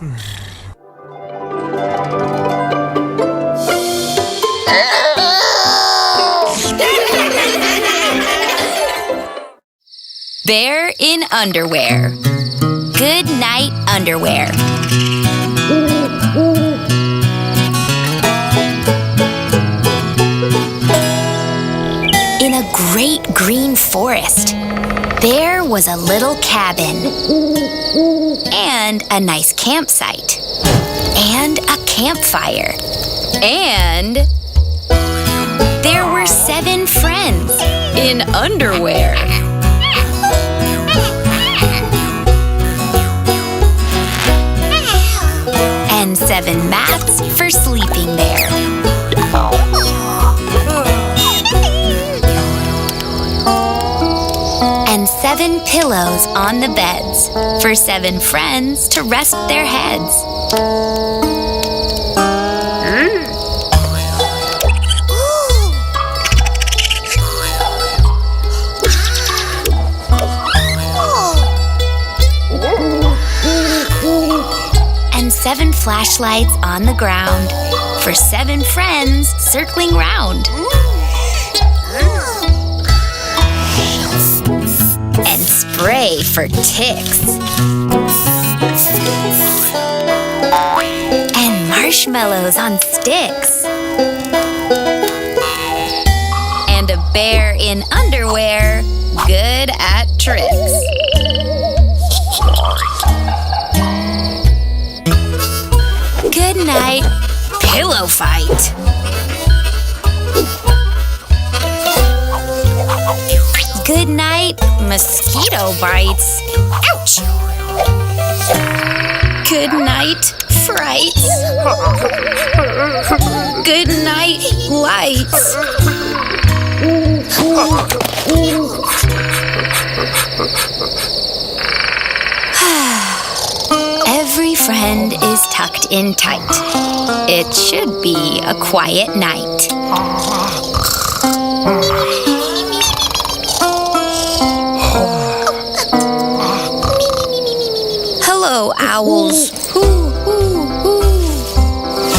Bear in underwear. Good night, underwear. In a great green forest, there was a little cabin, and a nice campsite, and a campfire, and there were 7 friends in underwear. And 7 mats for sleeping there. And 7 pillows on the beds for 7 friends to rest their heads. And 7 flashlights on the ground for 7 friends circling round. And spray for ticks. And marshmallows on sticks. And a bear in underwear, good at tricks. Good night, pillow fight. Good night, mosquito bites. Ouch! Good night, frights. Good night, lights. Every friend is tucked in tight. It should be a quiet night. Hello, owls. Hoo, hoo, hoo.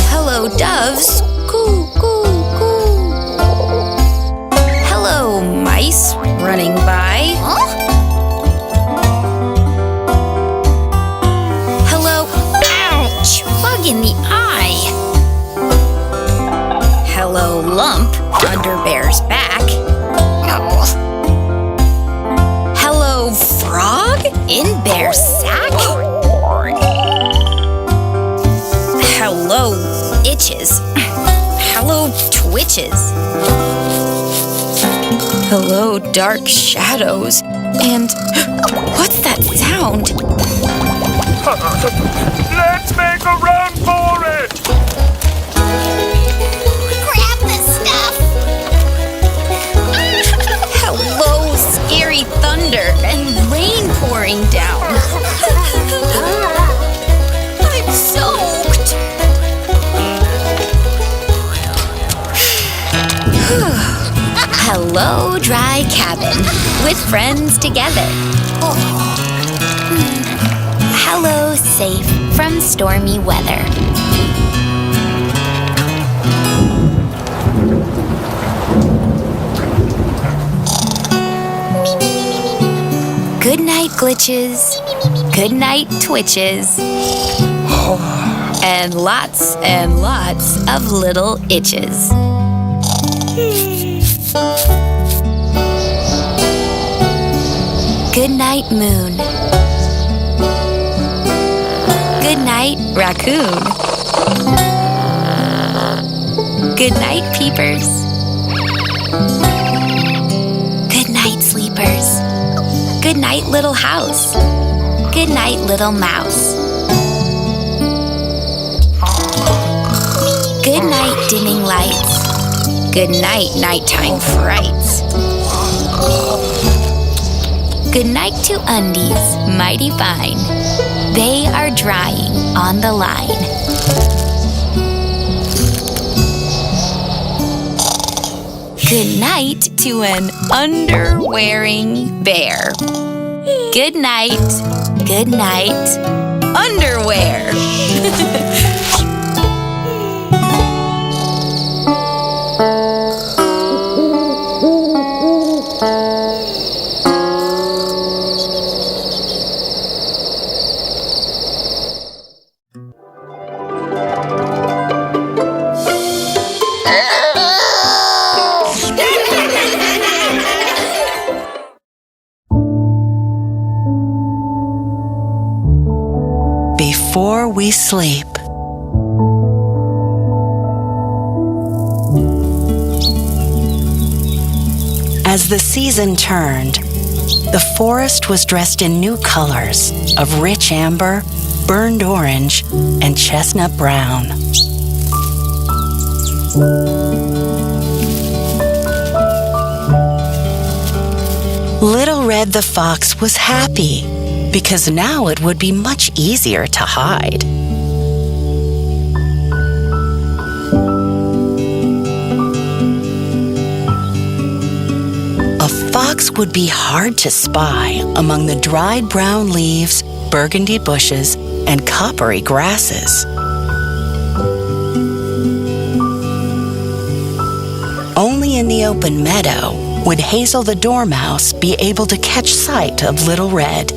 Hello, doves. Coo, coo, coo. Hello, mice running by. Hello, ouch, bug in the eye. Hello, lump under bear's back. Hello, frog in bear's sack. Hello, itches. Hello, twitches. Hello, dark shadows. And what's that sound? Let's make a run for it! Grab the stuff! Hello, scary thunder and rain pouring down. I'm soaked. Hello, dry cabin with friends together. Hello, safe from stormy weather. Good night, glitches. Good night, twitches. And lots of little itches. Good night, moon. Good night, raccoon. Good night, peepers. Good night, sleepers. Good night, little house. Good night, little mouse. Good night, dimming lights. Good night, nighttime frights. Good night to undies, mighty fine. They are drying on the line. Good night to an underwearing bear. Good night, underwear. before we sleep. As the season turned, the forest was dressed in new colors of rich amber, burned orange, and chestnut brown. Little Red the Fox was happy because now it would be much easier to hide. A fox would be hard to spy among the dried brown leaves, burgundy bushes, and coppery grasses. Only in the open meadow would Hazel the Dormouse be able to catch sight of Little Red.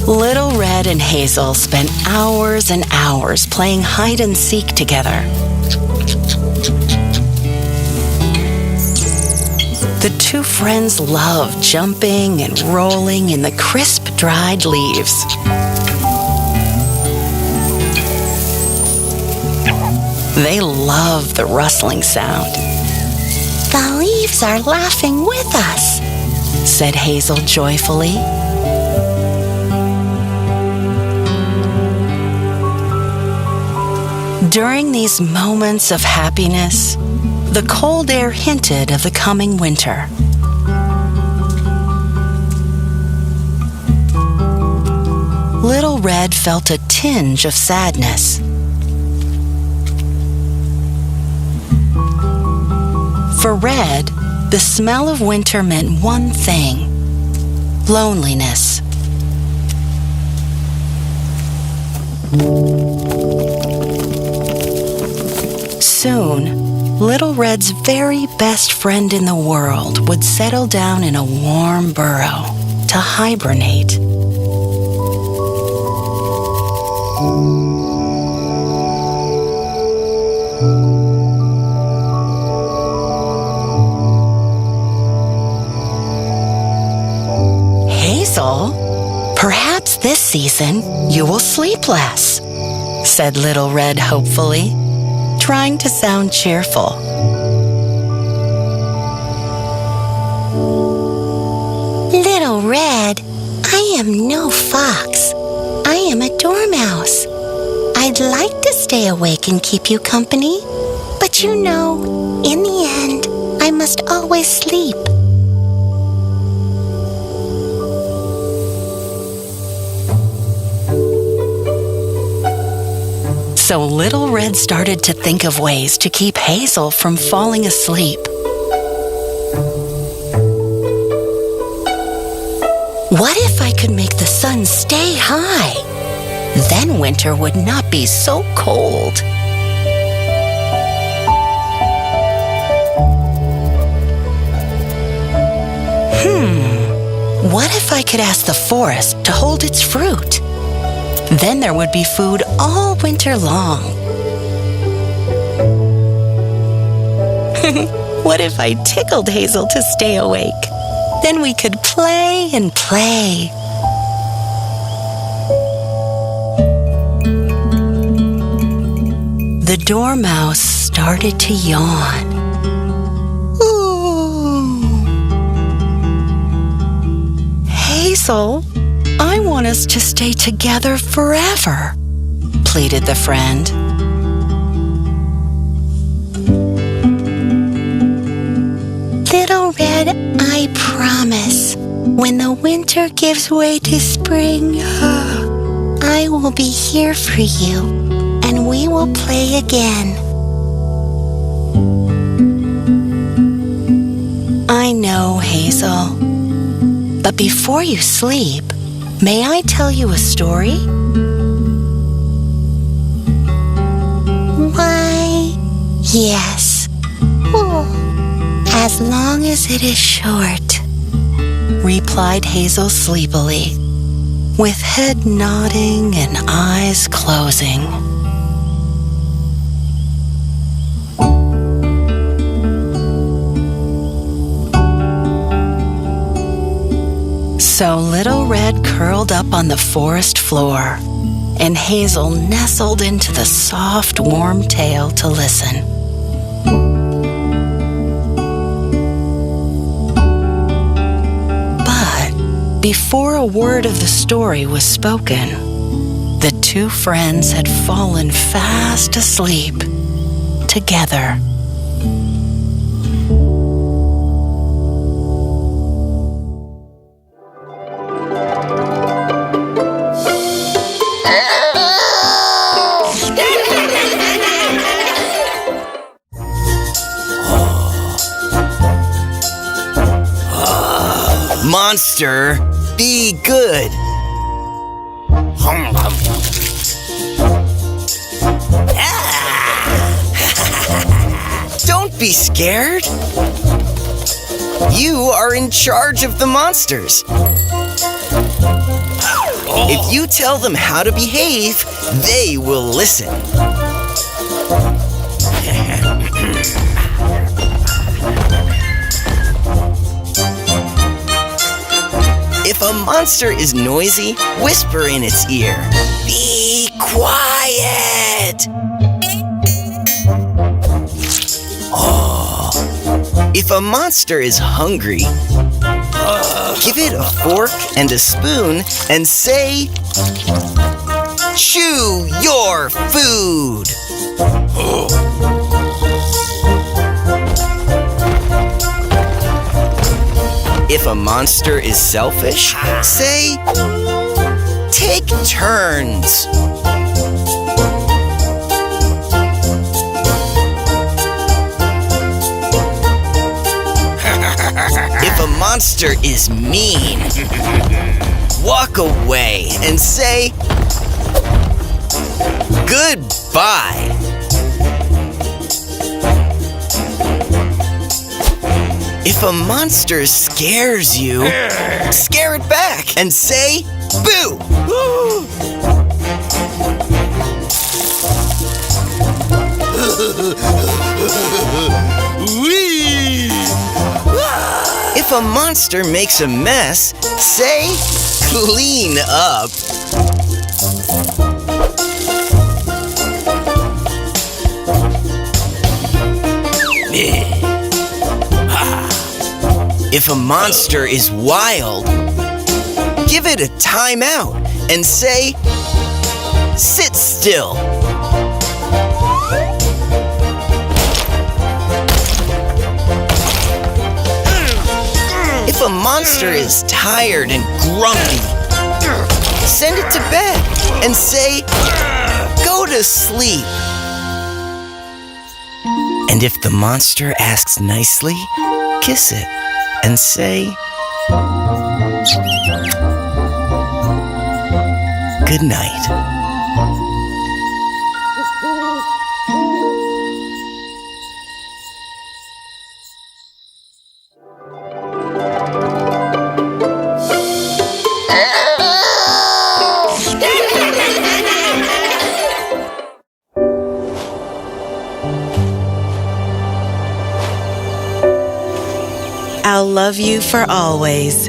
Little Red and Hazel spent hours and hours playing hide and seek together. The two friends loved jumping and rolling in the crisp, dried leaves. They loved the rustling sound. The leaves are laughing with us, said Hazel joyfully. During these moments of happiness, the cold air hinted of the coming winter. Little Red felt a tinge of sadness. For Red, the smell of winter meant one thing: loneliness. Soon, Little Red's very best friend in the world would settle down in a warm burrow to hibernate. Hazel, perhaps this season you will sleep less, said Little Red hopefully, trying to sound cheerful. Little Red, I am no fox. I am a dormouse. I'd like to stay awake and keep you company, but you know, in the end, I must always sleep. So Little Red started to think of ways to keep Hazel from falling asleep. What if I could make the sun stay high? Then winter would not be so cold. What if I could ask the forest to hold its fruit? Then there would be food all winter long. What if I tickled Hazel to stay awake? Then we could play and play. The dormouse started to yawn. Ooh. Hazel, I want us to stay together forever, pleaded the friend. Little Red, I promise, when the winter gives way to spring, I will be here for you, and we will play again. I know, Hazel. But before you sleep, may I tell you a story? Why, yes. Oh, as long as it is short, replied Hazel sleepily, with head nodding and eyes closing. So Little Red curled up on the forest floor, and Hazel nestled into the soft, warm tail to listen. But before a word of the story was spoken, the two friends had fallen fast asleep together. Monster, be good. Don't be scared. You are in charge of the monsters. If you tell them how to behave, they will listen. If a monster is noisy, whisper in its ear, "Be quiet!" If a monster is hungry, give it a fork and a spoon and say, "Chew your food!" If a monster is selfish, say, "Take turns." If a monster is mean, walk away and say, "Goodbye." If a monster scares you, scare it back and say, "Boo!" If a monster makes a mess, say, "Clean up." If a monster is wild, give it a timeout and say, "Sit still." If a monster is tired and grumpy, send it to bed and say, "Go to sleep." And if the monster asks nicely, kiss it and say, "Good night." I'll love you for always.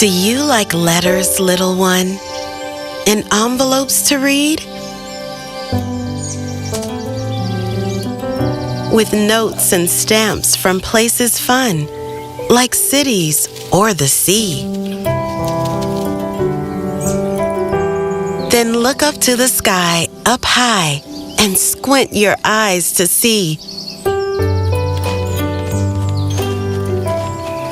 Do you like letters, little one? And envelopes to read? With notes and stamps from places fun, like cities or the sea. Then look up to the sky, up high, and squint your eyes to see.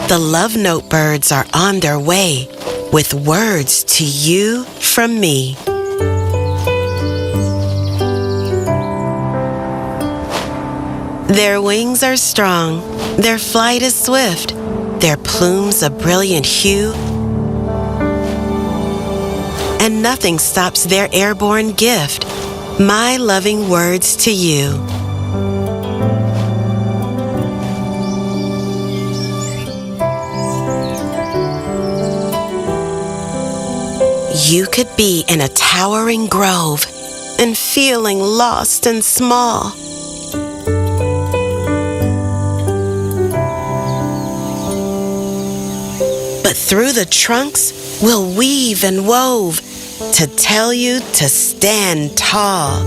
The love note birds are on their way with words to you from me. Their wings are strong, their flight is swift, their plumes a brilliant hue, and nothing stops their airborne gift, my loving words to you. You could be in a towering grove and feeling lost and small. through the trunks we'll weave and wove to tell you to stand tall.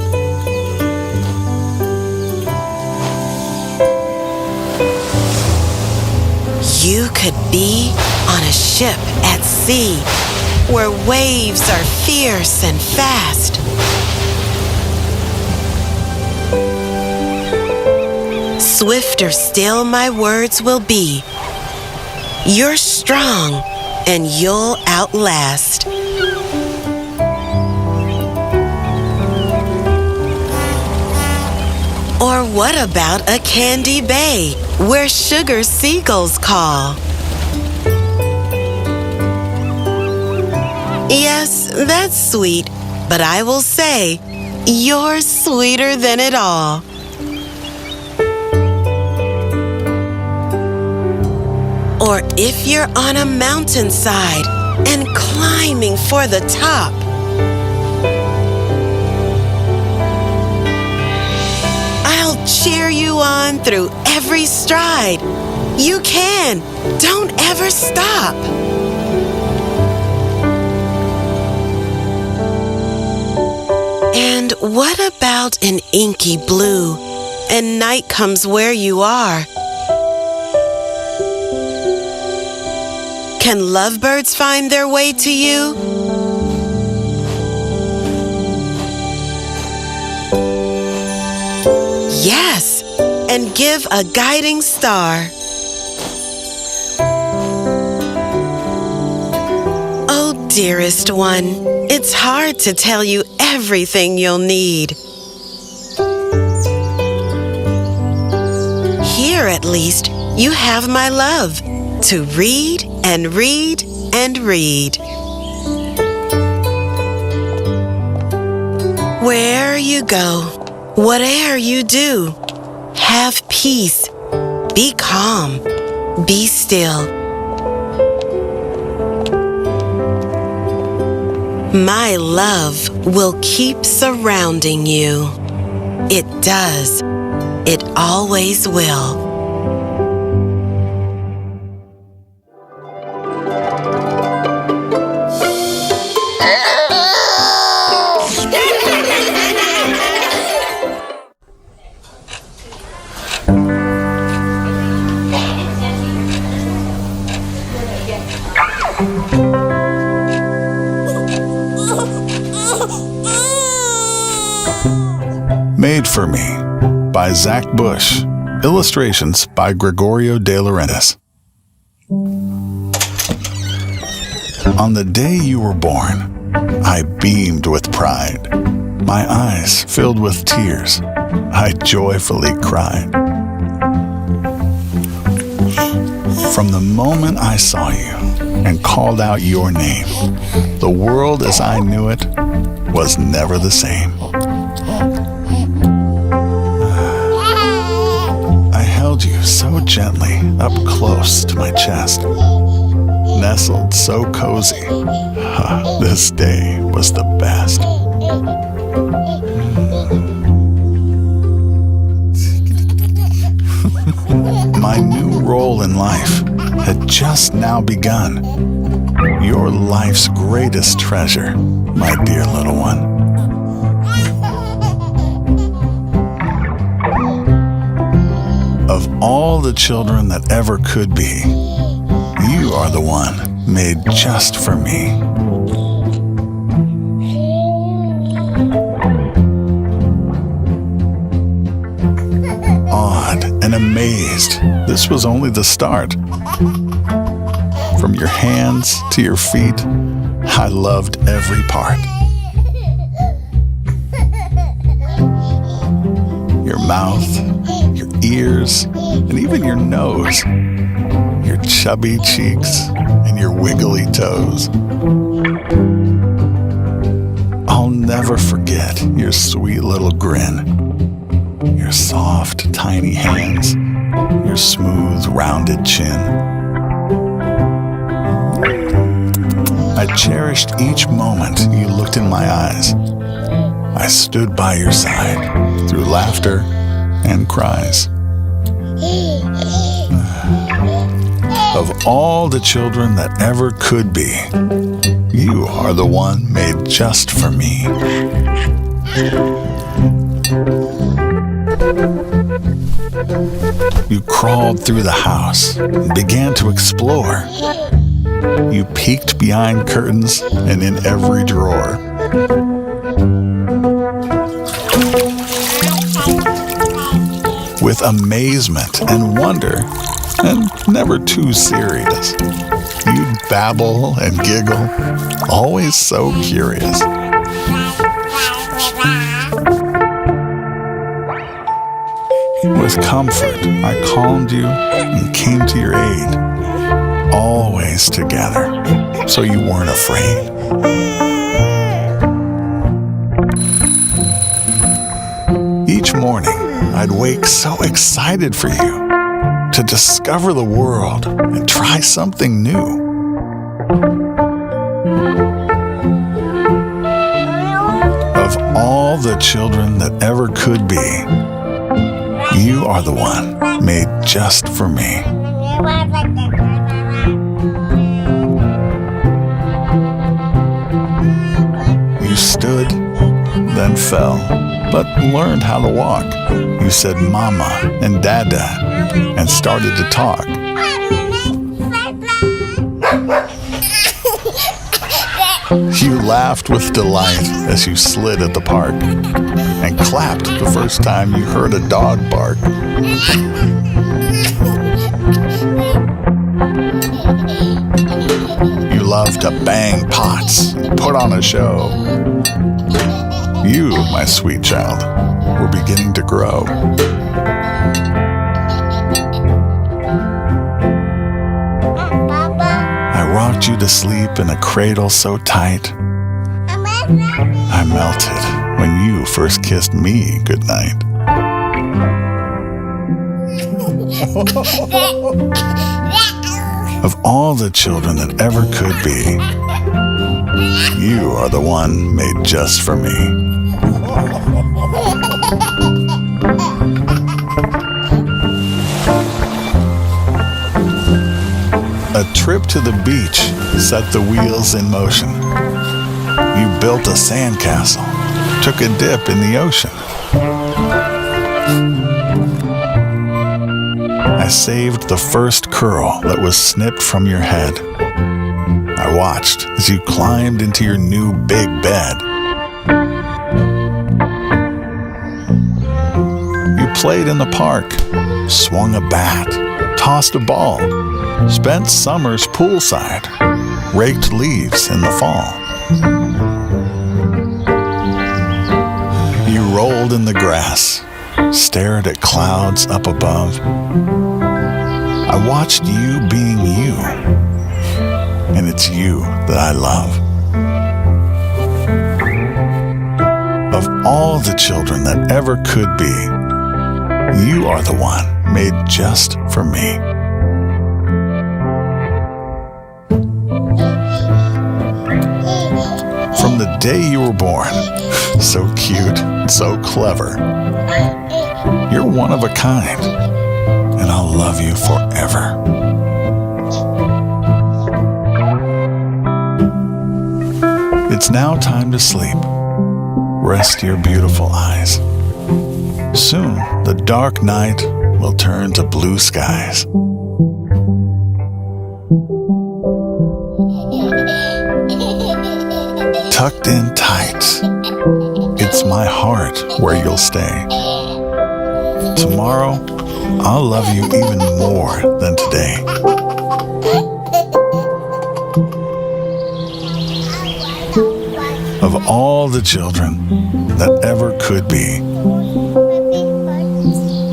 You could be on a ship at sea where waves are fierce and fast. Swifter still my words will be. You're strong and you'll outlast. Or what about a candy bay where sugar seagulls call? Yes, that's sweet, but I will say, you're sweeter than it all. Or if you're on a mountainside and climbing for the top, I'll cheer you on through every stride. You can. Don't ever stop. And what about an inky blue and night comes where you are? Can lovebirds find their way to you? Yes, and give a guiding star. Oh, dearest one, it's hard to tell you everything you'll need. Here, at least, you have my love to read and read and read. Where'er you go, whate'er you do, have peace, be calm, be still. My love will keep surrounding you. It does. It always will. Made for Me by Zach Bush. Illustrations by Gregorio De Laurentiis. On the day you were born, I beamed with pride. My eyes filled with tears. I joyfully cried. From the moment I saw you and called out your name, the world as I knew it was never the same. I held you so gently up close to my chest, nestled so cozy. This day was the best. My new role in life had just now begun. Your life's greatest treasure, my dear little one. Of all the children that ever could be, you are the one made just for me. Awed and amazed, this was only the start. From your hands to your feet, I loved every part. Your mouth, your ears, and even your nose, your chubby cheeks, and your wiggly toes. I'll never forget your sweet little grin, your soft, tiny hands, your smooth, rounded chin. I cherished each moment you looked in my eyes. I stood by your side through laughter and cries. Of all the children that ever could be, you are the one made just for me. You crawled through the house and began to explore. You peeked behind curtains and in every drawer. With amazement and wonder, and never too serious, you'd babble and giggle, always so curious. With comfort, I calmed you and came to your aid, always together, so you weren't afraid. Each morning, I'd wake so excited for you to discover the world and try something new. Of all the children that ever could be, you are the one made just for me. You stood, then fell, but learned how to walk. You said mama and dada and started to talk. You laughed with delight as you slid at the park and clapped the first time you heard a dog bark. You loved to bang pots and put on a show. You, my sweet child, were beginning to grow. I rocked you to sleep in a cradle so tight, I melted when you first kissed me goodnight. Of all the children that ever could be, you are the one made just for me. A trip to the beach set the wheels in motion. You built a sandcastle, took a dip in the ocean. I saved the first curl that was snipped from your head. I watched as you climbed into your new big bed. You played in the park, swung a bat, tossed a ball, spent summers poolside, raked leaves in the fall. You rolled in the grass, stared at clouds up above. I watched you being you, and it's you that I love. Of all the children that ever could be, you are the one made just for me. From the day you were born, so cute, so clever, you're one of a kind, and I'll love you forever. It's now time to sleep. Rest your beautiful eyes. Soon, the dark night will turn to blue skies. Tucked in tight, it's my heart where you'll stay. Tomorrow, I'll love you even more than today. Of all the children that ever could be,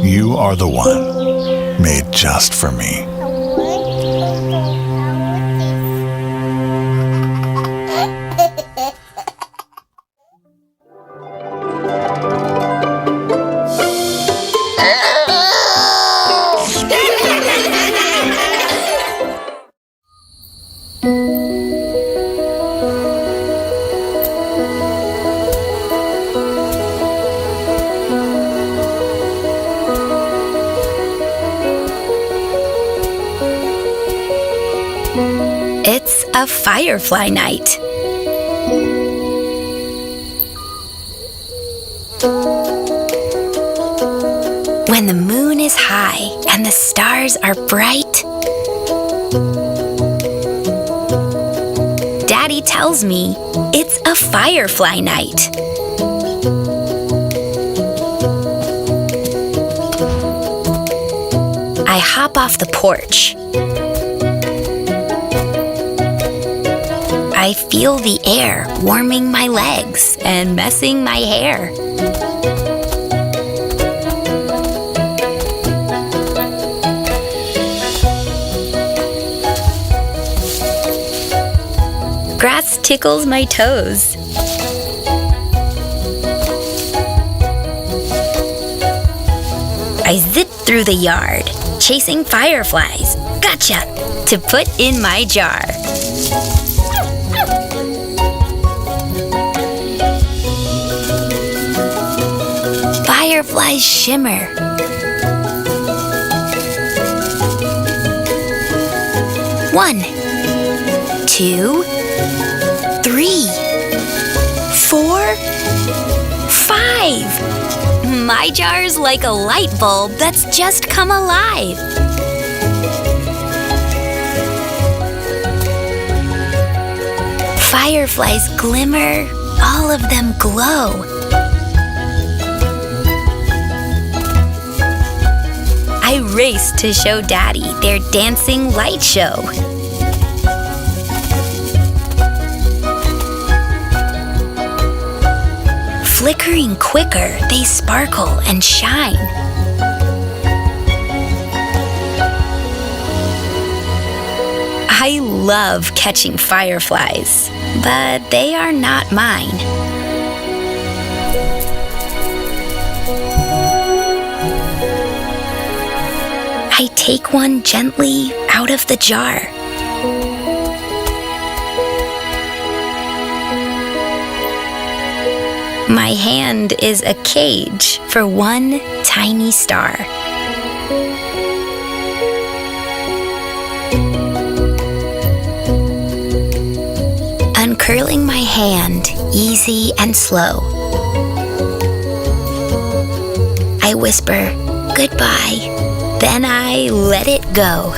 you are the one made just for me. It's a firefly night. When the moon is high and the stars are bright, Daddy tells me it's a firefly night. I hop off the porch. I feel the air warming my legs and messing my hair. Grass tickles my toes. I zip through the yard, chasing fireflies, gotcha, to put in my jar. Fireflies shimmer. One, 2, 3, 4, 5. My jar's like a light bulb that's just come alive. Fireflies glimmer, all of them glow. I race to show Daddy their dancing light show. Flickering quicker, they sparkle and shine. I love catching fireflies, but they are not mine. I take one gently out of the jar. My hand is a cage for one tiny star. Uncurling my hand, easy and slow, I whisper goodbye, then I let it go.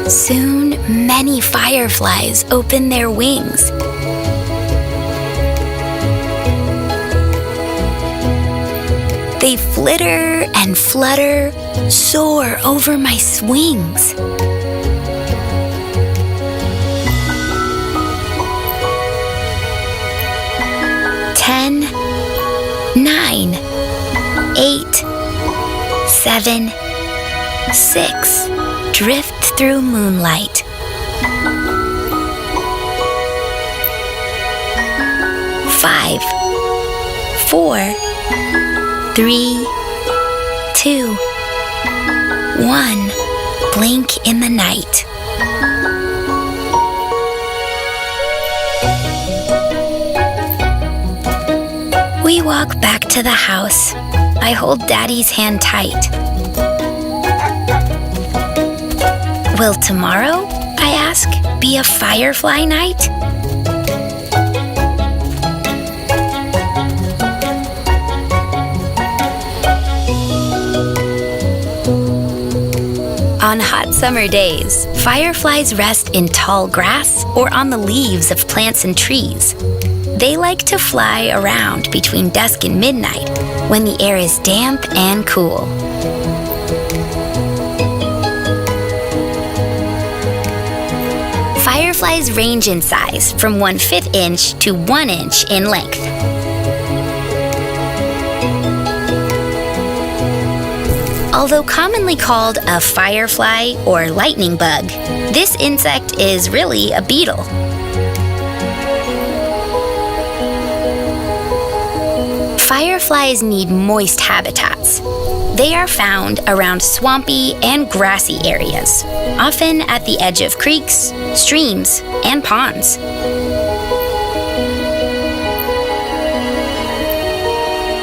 Soon, many fireflies open their wings. They flitter and flutter, soar over my swings. Ten, 9, 8, 7, 6 drift through moonlight. 5, 4, 3, 2, 1, blink in the night. We walk back to the house. I hold Daddy's hand tight. Will tomorrow, I ask, be a firefly night? On hot summer days, fireflies rest in tall grass or on the leaves of plants and trees. They like to fly around between dusk and midnight when the air is damp and cool. Fireflies range in size from 1/5 inch to 1 inch in length. Although commonly called a firefly or lightning bug, this insect is really a beetle. Fireflies need moist habitats. They are found around swampy and grassy areas, often at the edge of creeks, streams, and ponds.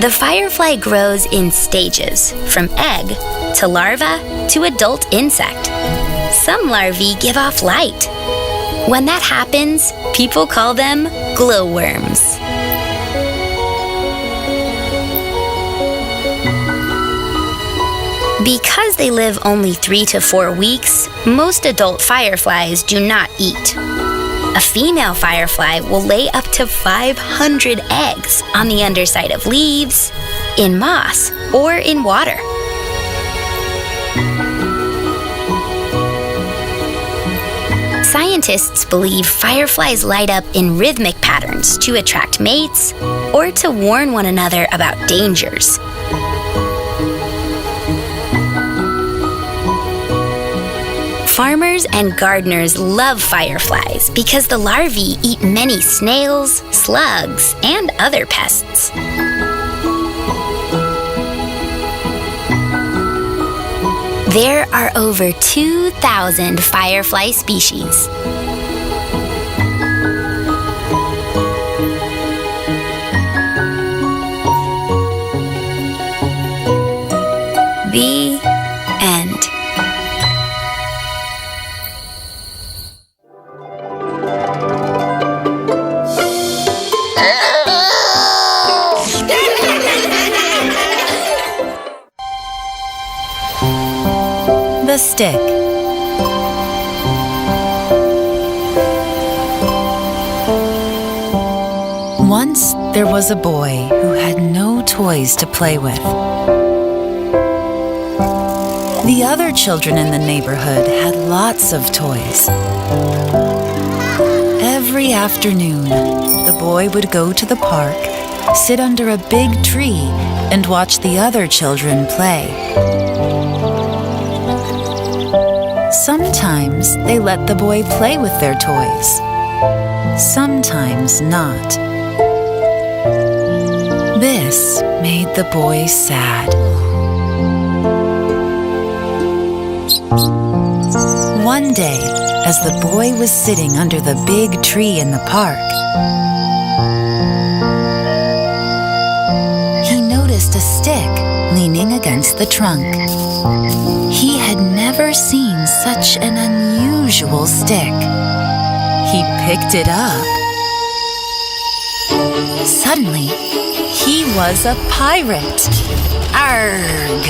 The firefly grows in stages, from egg to larva to adult insect. Some larvae give off light. When that happens, people call them glowworms. Because they live only 3 to 4 weeks, most adult fireflies do not eat. A female firefly will lay up to 500 eggs on the underside of leaves, in moss, or in water. Scientists believe fireflies light up in rhythmic patterns to attract mates or to warn one another about dangers. Farmers and gardeners love fireflies because the larvae eat many snails, slugs, and other pests. There are over 2,000 firefly species. The end. The stick. Once there was a boy who had no toys to play with. The other children in the neighborhood had lots of toys. Every afternoon, the boy would go to the park, sit under a big tree, and watch the other children play. Sometimes they let the boy play with their toys. Sometimes not. This made the boy sad. One day, as the boy was sitting under the big tree in the park, he noticed a stick leaning against the trunk. He had never seen such an unusual stick. He picked it up. Suddenly, he was a pirate. Arrgh!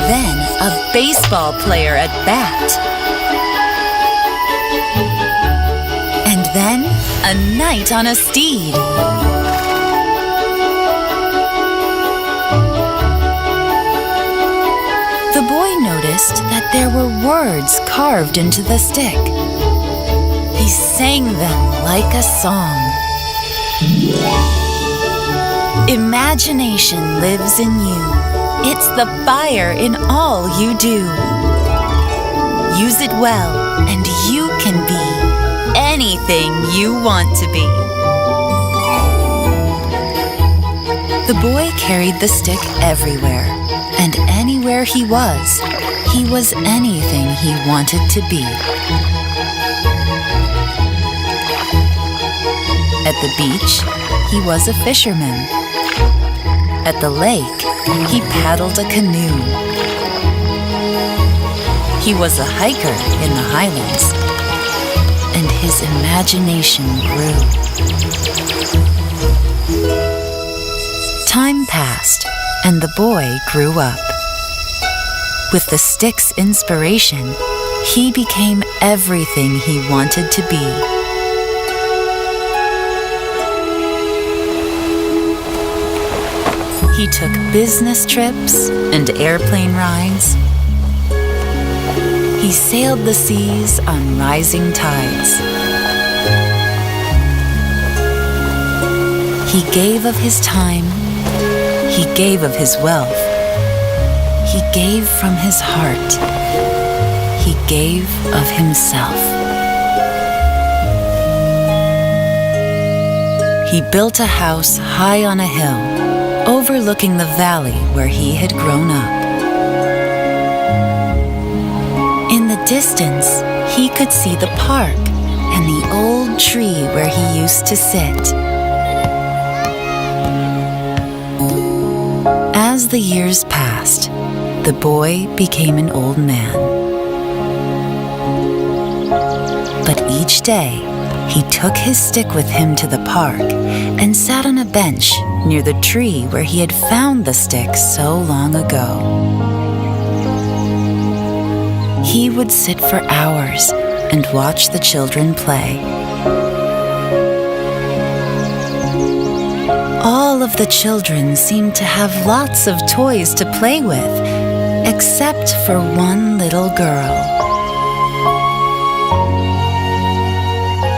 Then a baseball player at bat. And then a knight on a steed. The boy noticed that there were words carved into the stick. He sang them like a song. Imagination lives in you. It's the fire in all you do. Use it well, and you can be anything you want to be. The boy carried the stick everywhere, and anywhere he was anything he wanted to be. At the beach, he was a fisherman. At the lake, he paddled a canoe. He was a hiker in the highlands, and his imagination grew. Time passed, and the boy grew up. With the stick's inspiration, he became everything he wanted to be. He took business trips and airplane rides. He sailed the seas on rising tides. He gave of his time. He gave of his wealth. He gave from his heart. He gave of himself. He built a house high on a hill, overlooking the valley where he had grown up. In the distance, he could see the park and the old tree where he used to sit. As the years passed, the boy became an old man. But each day, he took his stick with him to the park and sat on a bench near the tree where he had found the stick so long ago. He would sit for hours and watch the children play. All of the children seemed to have lots of toys to play with, except for one little girl.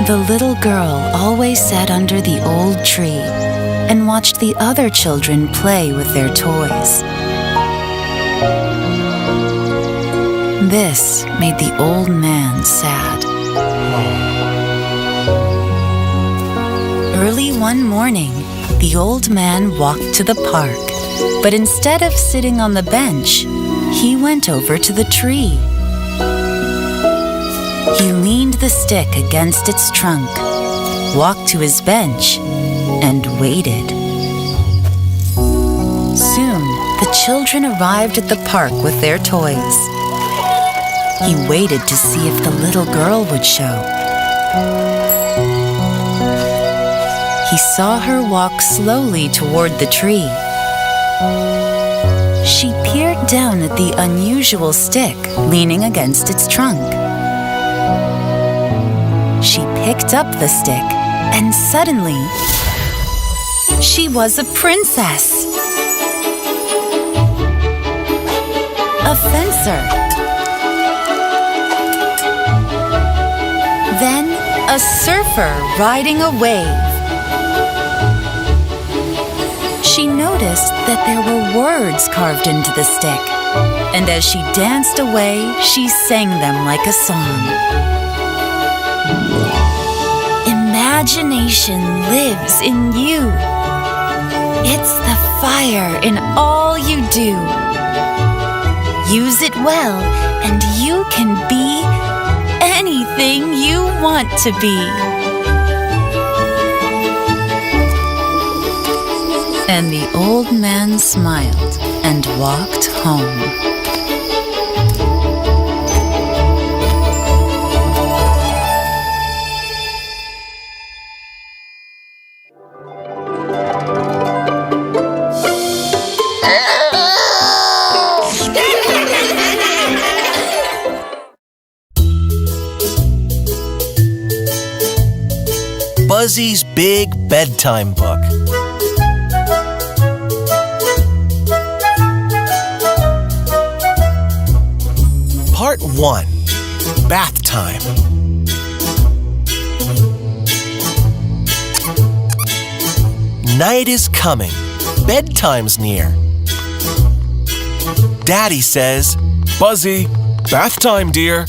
The little girl always sat under the old tree and watched the other children play with their toys. This made the old man sad. Early one morning, the old man walked to the park, but instead of sitting on the bench, he went over to the tree. He leaned the stick against its trunk, walked to his bench, and waited. Soon, the children arrived at the park with their toys. He waited to see if the little girl would show. He saw her walk slowly toward the tree. She peered down at the unusual stick leaning against its trunk. She picked up the stick, and suddenly, she was a princess. A fencer. Then a surfer riding a wave. She noticed that there were words carved into the stick, and as she danced away, she sang them like a song. Imagination lives in you. It's the fire in all you do. Use it well, and you can be anything you want to be. And the old man smiled and walked home. Buzzy's Big Bedtime Book. Part 1. Bath Time. Night is coming. Bedtime's near. Daddy says, Buzzy, bath time, dear.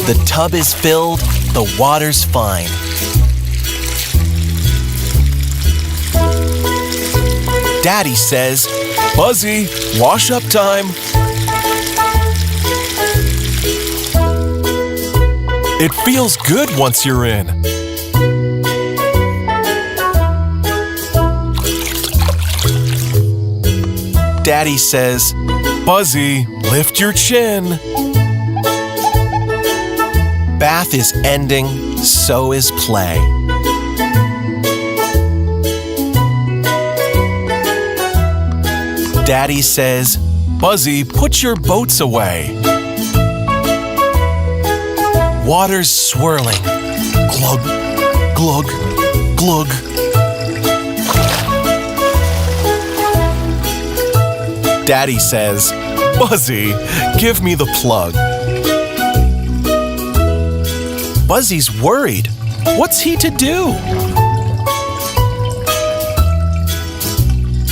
the tub is filled, the water's fine. Daddy says, Buzzy, wash up time. It feels good once you're in. Daddy says, Buzzy, lift your chin. bath is ending, so is play. Daddy says, Buzzy, put your boats away. water's swirling. Glug, glug, glug. Daddy says, Buzzy, give me the plug. Buzzy's worried. What's he to do?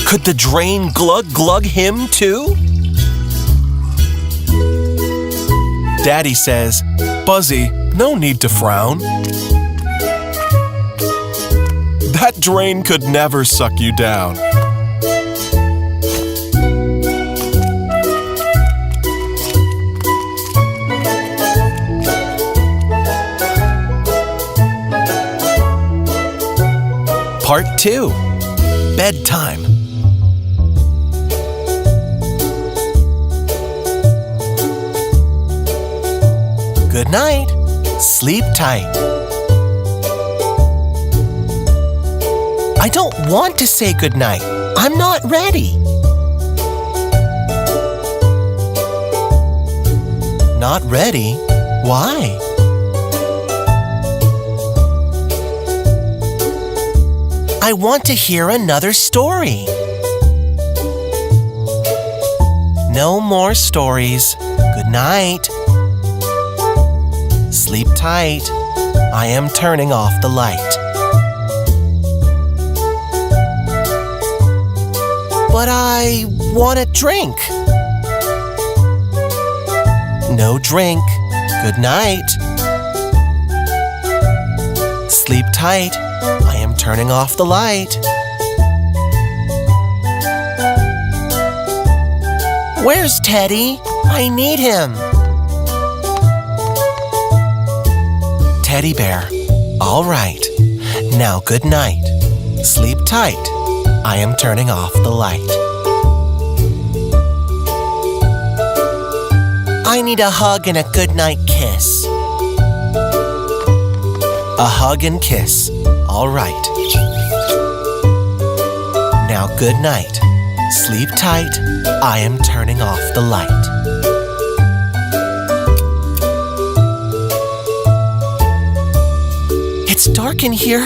Could the drain glug him too? Daddy says, Buzzy, no need to frown. That drain could never suck you down. Part 2. Bedtime. Good night. Sleep tight. I don't want to say good night. I'm not ready. Not ready? Why? I want to hear another story. No more stories. Good night. Sleep tight. I am turning off the light. But I want a drink. No drink. Good night. Sleep tight. I am turning off the light. Where's Teddy? I need him. Teddy bear. All right. Now good night. Sleep tight. I am turning off the light. I need a hug and a goodnight kiss. A hug and kiss. All right. Now good night. Sleep tight. I am turning off the light. It's dark in here.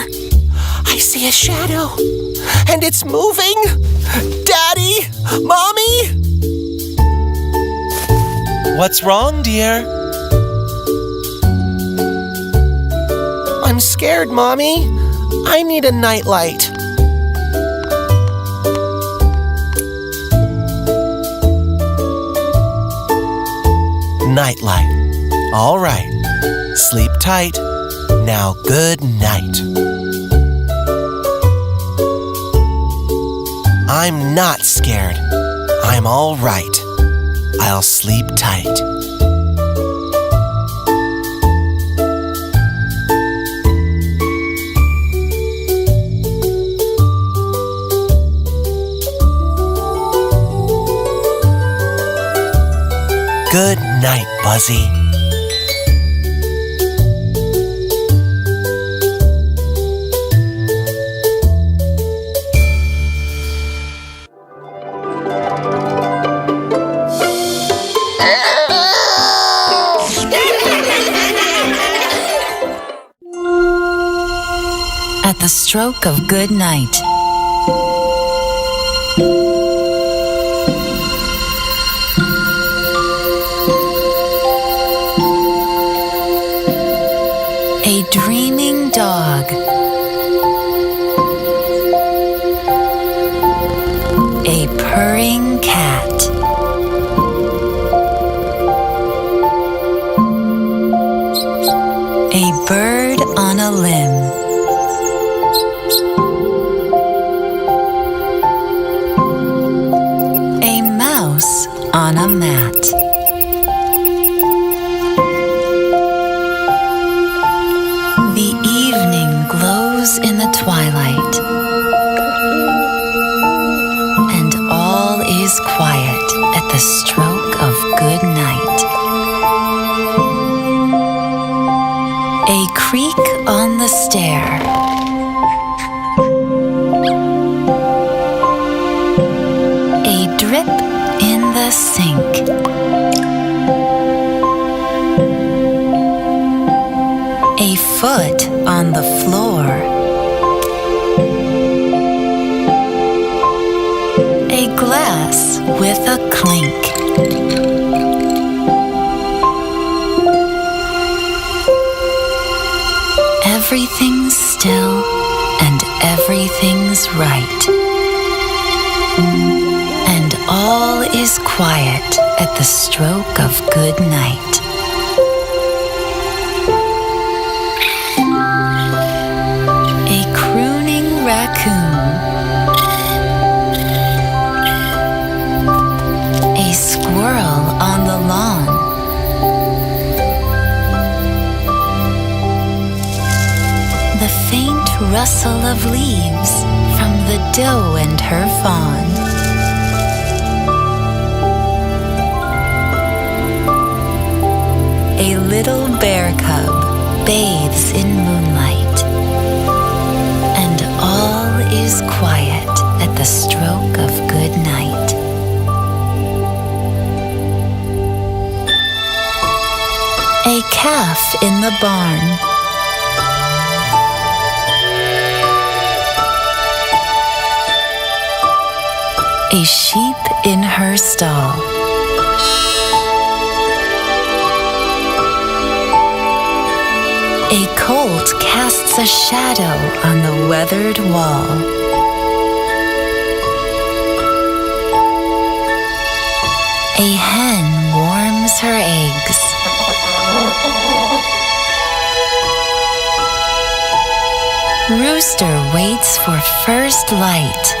I see a shadow. And it's moving. Daddy! Mommy! What's wrong, dear? I'm scared, Mommy. I need a nightlight. Nightlight. All right. Sleep tight. Now good night. I'm not scared. I'm all right. I'll sleep tight. Good night, Buzzy. At the stroke of good night. A dreaming dog. A purring cat. A bird on a limb. A mouse on a mat. The evening glows in the twilight, and all is quiet at the stroke of good night. A creak on the stair. A drip in the sink. A foot on the floor. A glass with a clink. Everything's still and everything's right. And all is quiet at the stroke of good night. Raccoon. A squirrel on the lawn. The faint rustle of leaves from the doe and her fawn. A little bear cub bathes in moonlight, and all is quiet at the stroke of good night. A calf in the barn. A sheep in her stall. A colt casts a shadow on the weathered wall. A hen warms her eggs. Rooster waits for first light.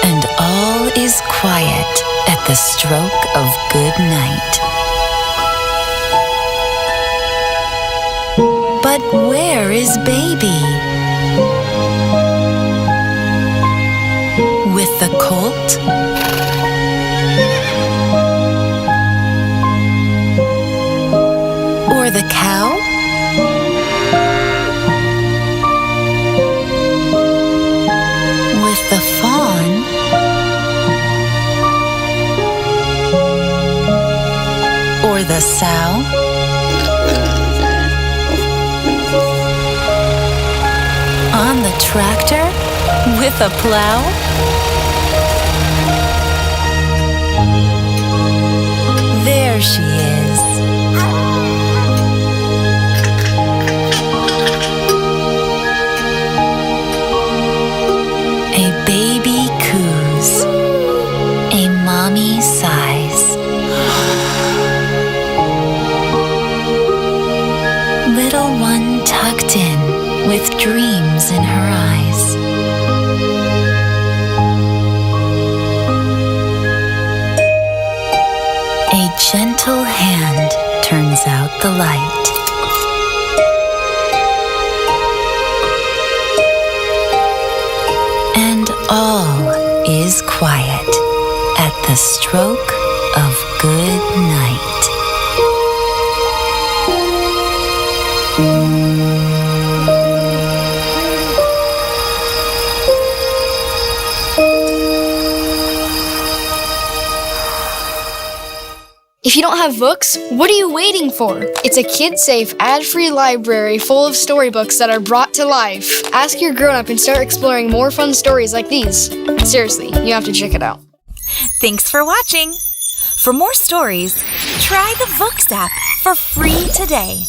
And all is quiet at the stroke of good night. But where is baby? With the colt? Or the cow? With the fawn? Or the sow? On the tractor? With a plow? There she is. A baby coos. A mommy sighs. Little one tucked in with dreams in her eyes. A gentle hand turns out the light. And all is quiet at the stroke of good night. If you don't have books, what are you waiting for? It's a kid-safe, ad-free library full of storybooks that are brought to life. Ask your grown-up and start exploring more fun stories like these. Seriously, you have to check it out. Thanks for watching. For more stories, try the Books app for free today.